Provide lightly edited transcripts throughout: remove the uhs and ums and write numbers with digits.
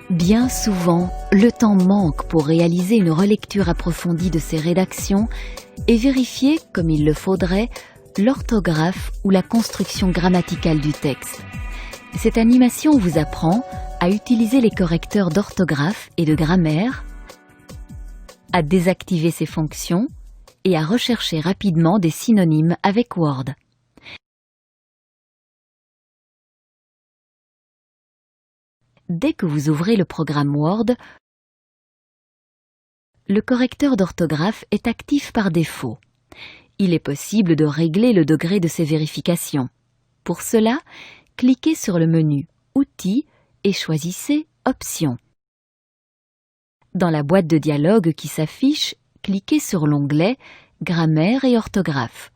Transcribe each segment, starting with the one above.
Bien souvent, le temps manque pour réaliser une relecture approfondie de ces rédactions et vérifier, comme il le faudrait, l'orthographe ou la construction grammaticale du texte. Cette animation vous apprend à utiliser les correcteurs d'orthographe et de grammaire, à désactiver ces fonctions et à rechercher rapidement des synonymes avec Word. Dès que vous ouvrez le programme Word, le correcteur d'orthographe est actif par défaut. Il est possible de régler le degré de ces vérifications. Pour cela, cliquez sur le menu Outils et choisissez Options. Dans la boîte de dialogue qui s'affiche, cliquez sur l'onglet Grammaire et orthographe.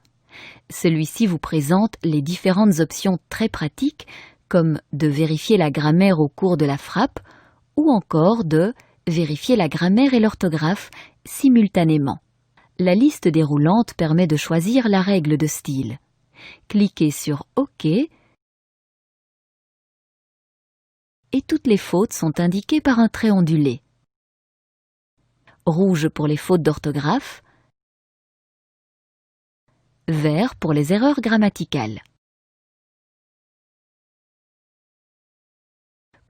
Celui-ci vous présente les différentes options très pratiques comme de vérifier la grammaire au cours de la frappe ou encore de vérifier la grammaire et l'orthographe simultanément. La liste déroulante permet de choisir la règle de style. Cliquez sur OK et toutes les fautes sont indiquées par un trait ondulé. Rouge pour les fautes d'orthographe, vert pour les erreurs grammaticales.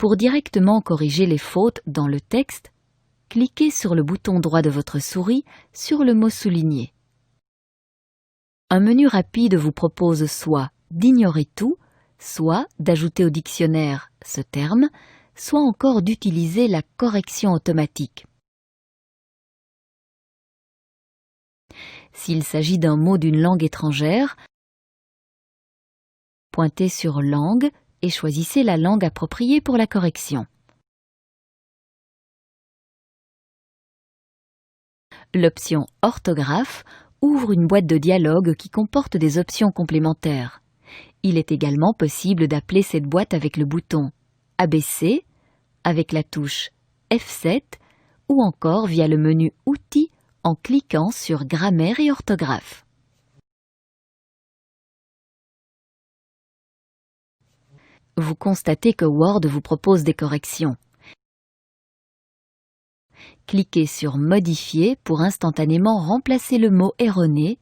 Pour directement corriger les fautes dans le texte, cliquez sur le bouton droit de votre souris sur le mot souligné. Un menu rapide vous propose soit d'ignorer tout, soit d'ajouter au dictionnaire ce terme, soit encore d'utiliser la correction automatique. S'il s'agit d'un mot d'une langue étrangère, pointez sur Langue et choisissez la langue appropriée pour la correction. L'option Orthographe ouvre une boîte de dialogue qui comporte des options complémentaires. Il est également possible d'appeler cette boîte avec le bouton ABC, avec la touche F7 ou encore via le menu Outils en cliquant sur Grammaire et orthographe. Vous constatez que Word vous propose des corrections. Cliquez sur Modifier pour instantanément remplacer le mot erroné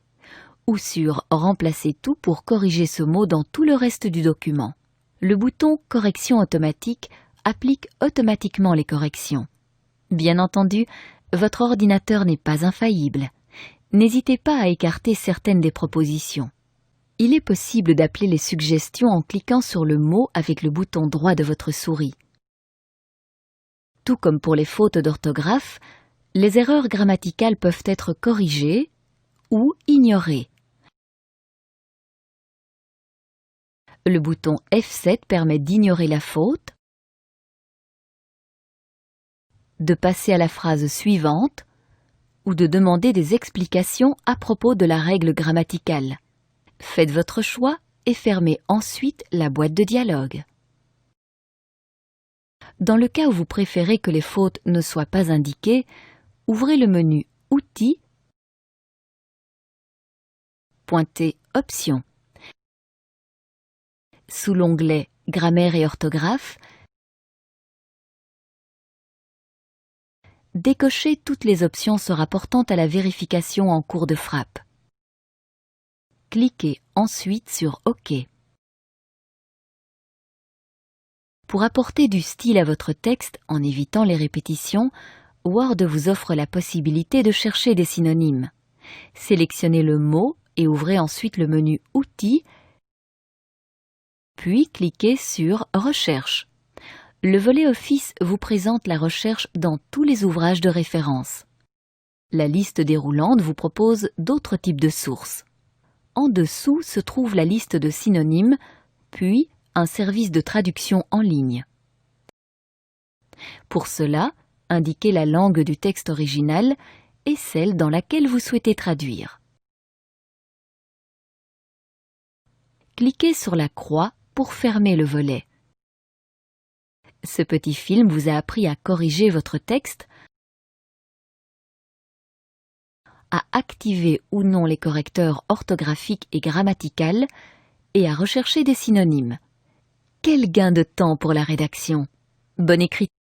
ou sur Remplacer tout pour corriger ce mot dans tout le reste du document. Le bouton Correction automatique applique automatiquement les corrections. Bien entendu, votre ordinateur n'est pas infaillible. N'hésitez pas à écarter certaines des propositions. Il est possible d'appeler les suggestions en cliquant sur le mot avec le bouton droit de votre souris. Tout comme pour les fautes d'orthographe, les erreurs grammaticales peuvent être corrigées ou ignorées. Le bouton F7 permet d'ignorer la faute, de passer à la phrase suivante ou de demander des explications à propos de la règle grammaticale. Faites votre choix et fermez ensuite la boîte de dialogue. Dans le cas où vous préférez que les fautes ne soient pas indiquées, ouvrez le menu Outils, pointez Options. Sous l'onglet Grammaire et orthographe, décochez toutes les options se rapportant à la vérification en cours de frappe. Cliquez ensuite sur OK. Pour apporter du style à votre texte en évitant les répétitions, Word vous offre la possibilité de chercher des synonymes. Sélectionnez le mot et ouvrez ensuite le menu Outils, puis cliquez sur Recherche. Le volet Office vous présente la recherche dans tous les ouvrages de référence. La liste déroulante vous propose d'autres types de sources. En dessous se trouve la liste de synonymes, puis un service de traduction en ligne. Pour cela, indiquez la langue du texte original et celle dans laquelle vous souhaitez traduire. Cliquez sur la croix pour fermer le volet. Ce petit film vous a appris à corriger votre texte, à activer ou non les correcteurs orthographiques et grammaticales et à rechercher des synonymes. Quel gain de temps pour la rédaction! Bonne écriture!